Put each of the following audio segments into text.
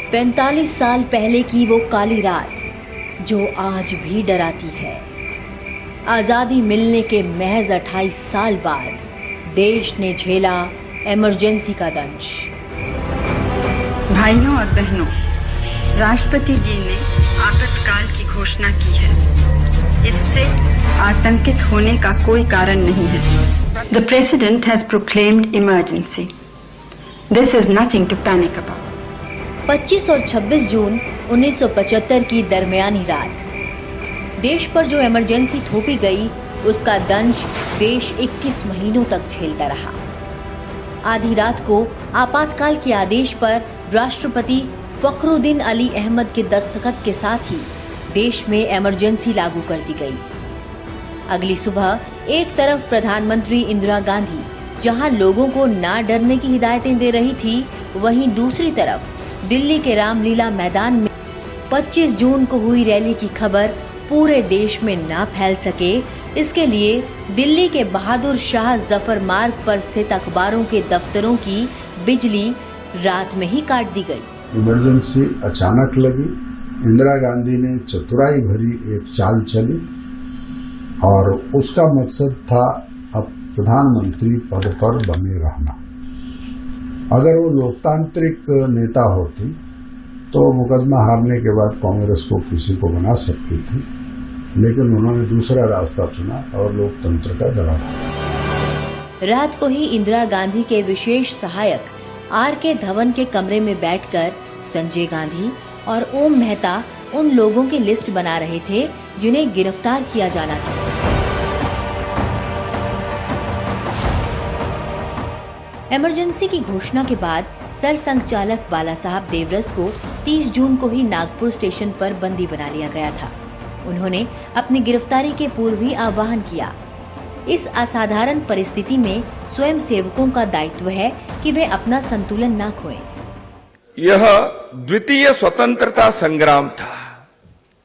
45 साल पहले की वो काली रात जो आज भी डराती है। आजादी मिलने के महज 28 साल बाद देश ने झेला इमरजेंसी का दंश। भाइयों और बहनों, राष्ट्रपति जी ने आपातकाल की घोषणा की है। इससे आतंकित होने का कोई कारण नहीं है। The President has proclaimed emergency. This is nothing to panic about. 25 और 26 जून 1975 की दरमियानी रात देश पर जो इमरजेंसी थोपी गई, उसका दंश देश 21 महीनों तक झेलता रहा। आधी रात को आपातकाल के आदेश पर राष्ट्रपति फखरुद्दीन अली अहमद के दस्तखत के साथ ही देश में इमरजेंसी लागू कर दी गई। अगली सुबह एक तरफ प्रधानमंत्री इंदिरा गांधी जहां लोगों को ना डरने की हिदायतें दे रही थी, वहीं दूसरी तरफ दिल्ली के रामलीला मैदान में 25 जून को हुई रैली की खबर पूरे देश में ना फैल सके, इसके लिए दिल्ली के बहादुर शाह जफर मार्ग पर स्थित अखबारों के दफ्तरों की बिजली रात में ही काट दी गई। इमरजेंसी अचानक लगी। इंदिरा गांधी ने चतुराई भरी एक चाल चली और उसका मकसद था अब प्रधानमंत्री पद पर बने रहना। अगर वो लोकतांत्रिक नेता होती तो मुकदमा हारने के बाद कांग्रेस को किसी को बना सकती थी, लेकिन उन्होंने दूसरा रास्ता चुना और लोकतंत्र का दरार। रात को ही इंदिरा गांधी के विशेष सहायक आर.के. धवन के कमरे में बैठकर संजय गांधी और ओम मेहता उन लोगों की लिस्ट बना रहे थे जिन्हें गिरफ्तार किया जाना था। इमरजेंसी की घोषणा के बाद सरसंघचालक बाला साहब देवरस को 30 जून को ही नागपुर स्टेशन पर बंदी बना लिया गया था। उन्होंने अपनी गिरफ्तारी के पूर्व ही आह्वान किया। इस असाधारण परिस्थिति में स्वयं सेवकों का दायित्व है कि वे अपना संतुलन न खोएं। यह द्वितीय स्वतंत्रता संग्राम था।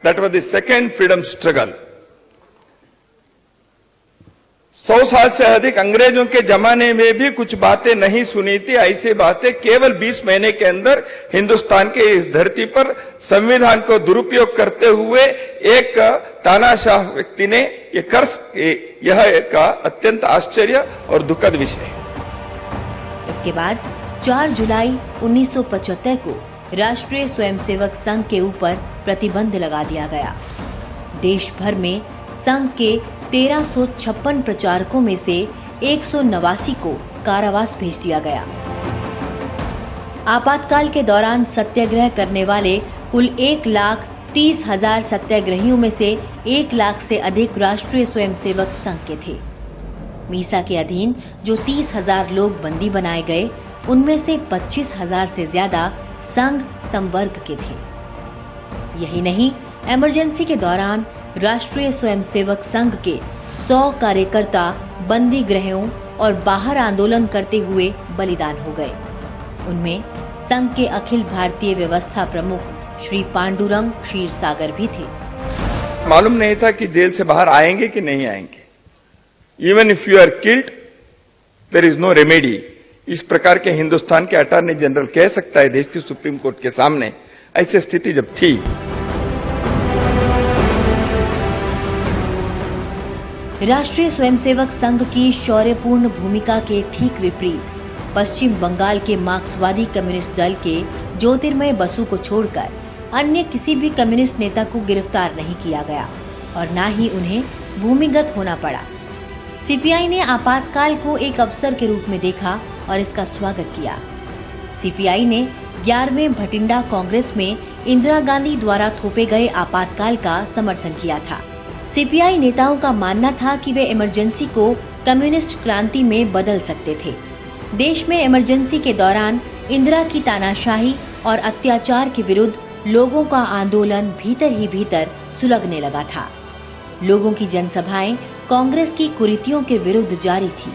That was the second freedom struggle. 100 साल से अधिक अंग्रेजों के जमाने में भी कुछ बातें नहीं सुनी थी। ऐसी बातें केवल 20 महीने के अंदर हिंदुस्तान के इस धरती पर संविधान को दुरुपयोग करते हुए एक तानाशाह व्यक्ति ने ये कर सके, यह एक अत्यंत आश्चर्य और दुखद विषय है। इसके बाद 4 जुलाई 1975 को राष्ट्रीय स्वयंसेवक संघ के ऊपर प्रतिबंध लगा दिया गया। देश भर में संघ के 1356 प्रचारकों में से 189 को कारावास भेज दिया गया। आपातकाल के दौरान सत्याग्रह करने वाले कुल 1,30,000 सत्याग्रहियों में से 1 लाख से अधिक राष्ट्रीय स्वयंसेवक संघ के थे। मीसा के अधीन जो 30,000 लोग बंदी बनाए गए, उनमें से 25,000 से ज्यादा संघ संवर्ग के थे। यही नहीं, इमरजेंसी के दौरान राष्ट्रीय स्वयंसेवक संघ के 100 कार्यकर्ता बंदी गृहों और बाहर आंदोलन करते हुए बलिदान हो गए। उनमें संघ के अखिल भारतीय व्यवस्था प्रमुख श्री पांडुरंग क्षीरसागर भी थे। मालूम नहीं था कि जेल से बाहर आएंगे कि नहीं आएंगे। Even if you are killed there is no remedy. इस प्रकार के हिंदुस्तान के अटॉर्नी जनरल कह सकता है देश की सुप्रीम कोर्ट के सामने। ऐसी स्थिति जब थी, राष्ट्रीय स्वयंसेवक संघ की शौर्यपूर्ण भूमिका के ठीक विपरीत पश्चिम बंगाल के मार्क्सवादी कम्युनिस्ट दल के ज्योतिर्मय बसु को छोड़कर अन्य किसी भी कम्युनिस्ट नेता को गिरफ्तार नहीं किया गया और न ही उन्हें भूमिगत होना पड़ा। सीपीआई ने आपातकाल को एक अवसर के रूप में देखा और इसका स्वागत किया। सीपीआई ने 11वें भटिंडा कांग्रेस में इंदिरा गांधी द्वारा थोपे गए आपातकाल का समर्थन किया था। सीपीआई नेताओं का मानना था कि वे इमरजेंसी को कम्युनिस्ट क्रांति में बदल सकते थे। देश में इमरजेंसी के दौरान इंदिरा की तानाशाही और अत्याचार के विरुद्ध लोगों का आंदोलन भीतर ही भीतर सुलगने लगा था। लोगों की जनसभाएं कांग्रेस की कुरीतियों के विरुद्ध जारी थी।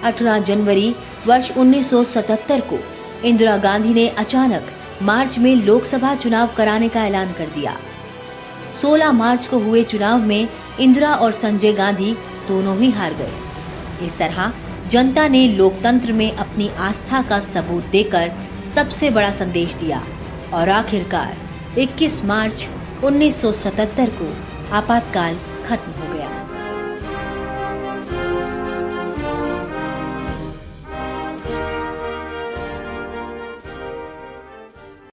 18 जनवरी वर्ष 1977 को इंदिरा गांधी ने अचानक मार्च में लोकसभा चुनाव कराने का ऐलान कर दिया। 16 मार्च को हुए चुनाव में इंदिरा और संजय गांधी दोनों ही हार गए। इस तरह जनता ने लोकतंत्र में अपनी आस्था का सबूत देकर सबसे बड़ा संदेश दिया और आखिरकार 21 मार्च 1977 को आपातकाल खत्म हो गया।